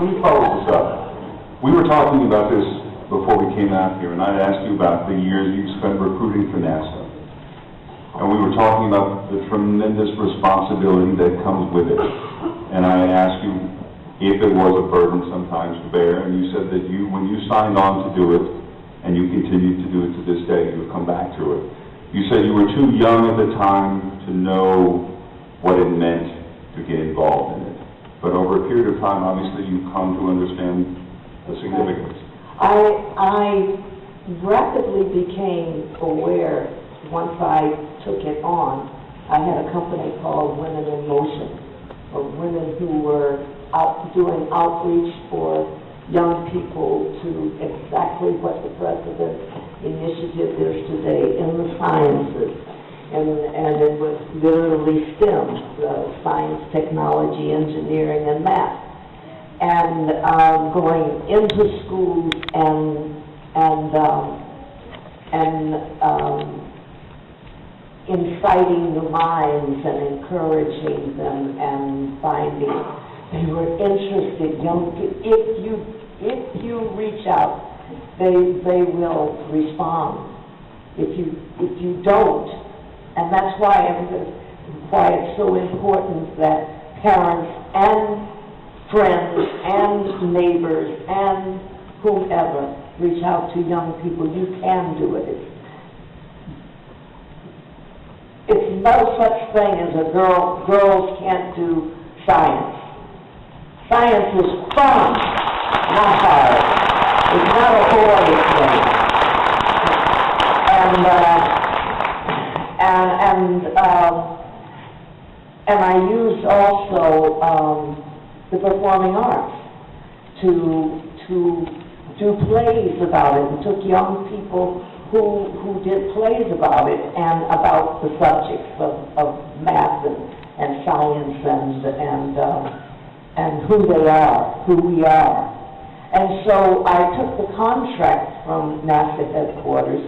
me follow this up. We were talking about this before we came out here, and I asked you about the years you've spent recruiting for NASA. And we were talking about the tremendous responsibility that comes with it. And I asked you if it was a burden sometimes to bear, and you said that when you signed on to do it, and you continue to do it to this day, you would come back to it. You said you were too young at the time to know what it meant to get involved in it. But over a period of time, obviously, you've come to understand the significance. I rapidly became aware, once I took it on. I had a company called Women in Motion, of women who were out doing outreach for young people to exactly what the President's initiative is today in the sciences. And it was literally STEM, science, technology, engineering, and math. And going into schools and inciting the minds and encouraging them and finding they were interested young people. If you reach out, they will respond. If you don't, and that's why it's so important that parents and friends and neighbors and whomever reach out to young people. You can do it. It's no such thing as girls can't do science. Science is fun, not hard. It's not a boring thing. And I use also the performing arts to do plays about it, and took young people who did plays about it and about the subjects of math and science and who they are, who we are. And so I took the contract from NASA headquarters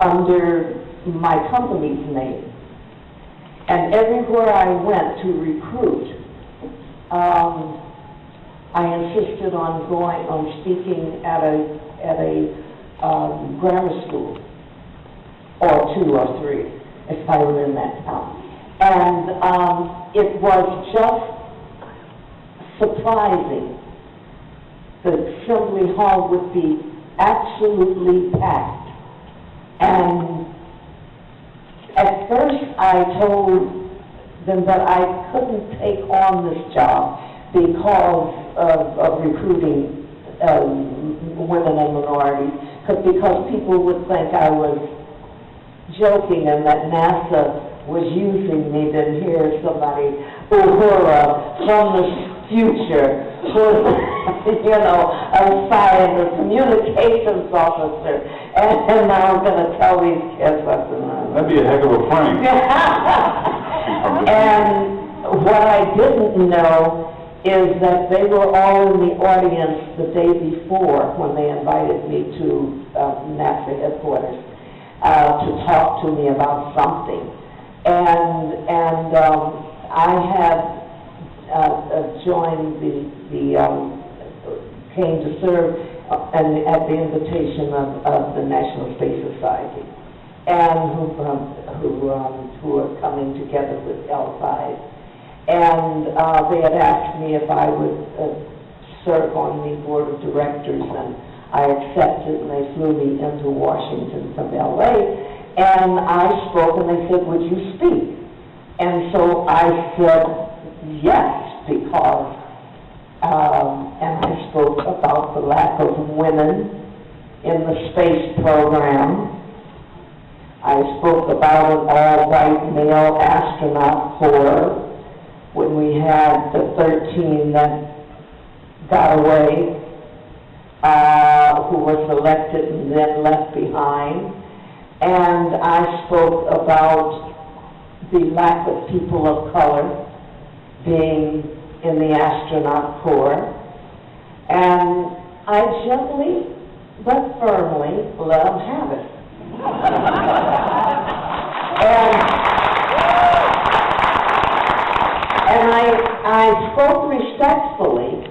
under my company's name. And everywhere I went to recruit, I insisted on speaking at a grammar school, or 2 or 3, if I were in that town. And it was just surprising that Assembly Hall would be absolutely packed. And at first I told them that I couldn't take on this job because of recruiting women and minorities, because people would think I was joking and that NASA was using me. Then here's somebody, uhura, from the future, who's, a scientist, communications officer, and now I'm going to tell these kids what's in there. That'd be a heck of a prank. And what I didn't know is that they were all in the audience the day before when they invited me to NASA headquarters to talk to me about something. And I had joined came to serve at the invitation of the National Space Society, and who are coming together with L5. And they had asked me if I would serve on the board of directors, and I accepted, and they flew me into Washington from LA, and I spoke, and they said, would you speak? And so I said yes, because, and I spoke about the lack of women in the space program. I spoke about an all-white male astronaut corps, when we had the 13 that got away, who were selected and then left behind. And I spoke about the lack of people of color being in the astronaut corps. And I gently but firmly let them have it. And I I spoke respectfully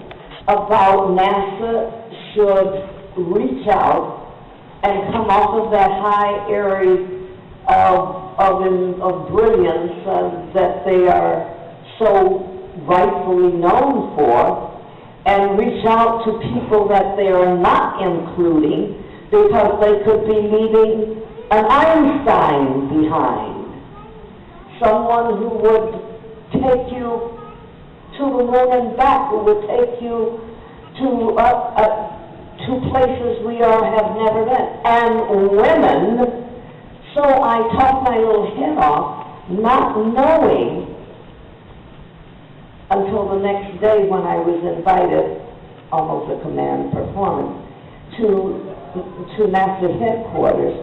about NASA should reach out and come off of that high area of brilliance that they are so rightfully known for, and reach out to people that they are not including, because they could be leaving an Einstein behind. Someone who would take you to the moon and back, who would take you to places we all have never been. And women, so I talked my little head off, not knowing until the next day when I was invited, almost a command performance, to NASA headquarters,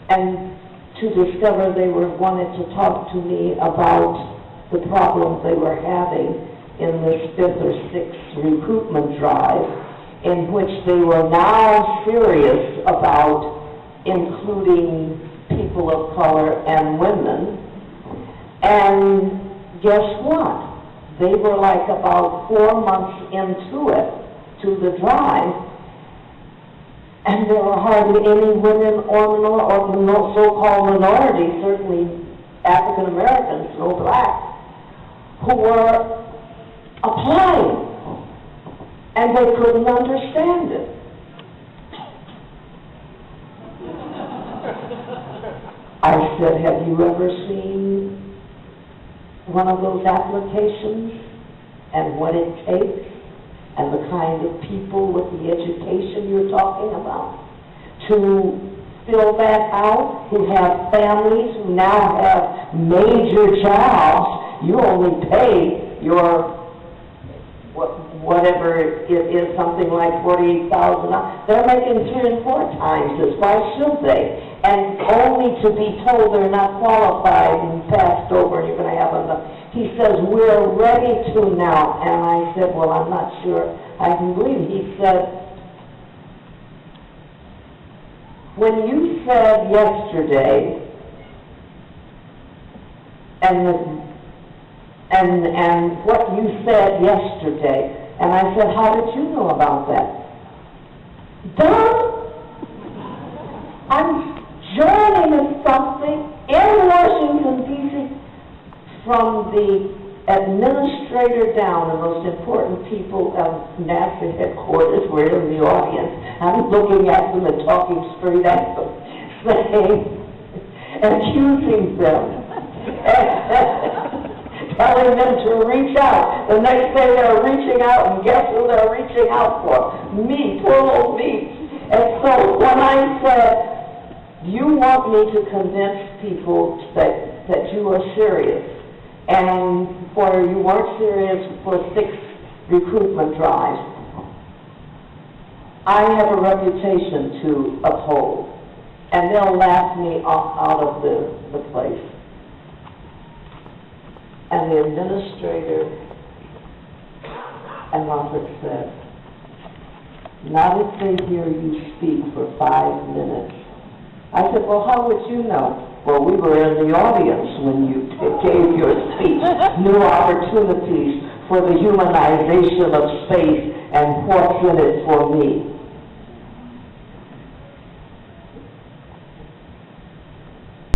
and to discover they wanted to talk to me about the problems they were having in this 5th or 6th recruitment drive, in which they were now serious about including people of color and women. And guess what? They were like about 4 months into it, to the drive, and there were hardly any women or so-called minorities, certainly African Americans, no blacks, who were applying, and they couldn't understand it. I said, have you ever seen one of those applications and what it takes and the kind of people with the education you're talking about to fill that out, who have families, who now have major jobs? You only pay your whatever it is, something like $48,000. They're making 3 and 4 times this. Why should they? And only to be told they're not qualified and passed over and you're going to have enough. He says, we're ready to now. And I said, well, I'm not sure I can believe it. He said, when you said yesterday, and what you said yesterday, and I said, how did you know about that? Duh! I'm joining something in Washington, D.C. from the administrator down, the most important people of NASA headquarters were in the audience. I'm looking at them and talking straight at them, saying, accusing them, telling them to reach out. The next day they're reaching out, and guess who they're reaching out for? Me, poor old me. And so when I said, you want me to convince people that you are serious, and you weren't serious for 6 recruitment drives, I have a reputation to uphold, and they'll laugh me out of the place. And the administrator and Robert said, not if they hear you speak for 5 minutes. I said, well, how would you know? Well, we were in the audience when you gave your speech. New opportunities for the humanization of space and what's in it for me.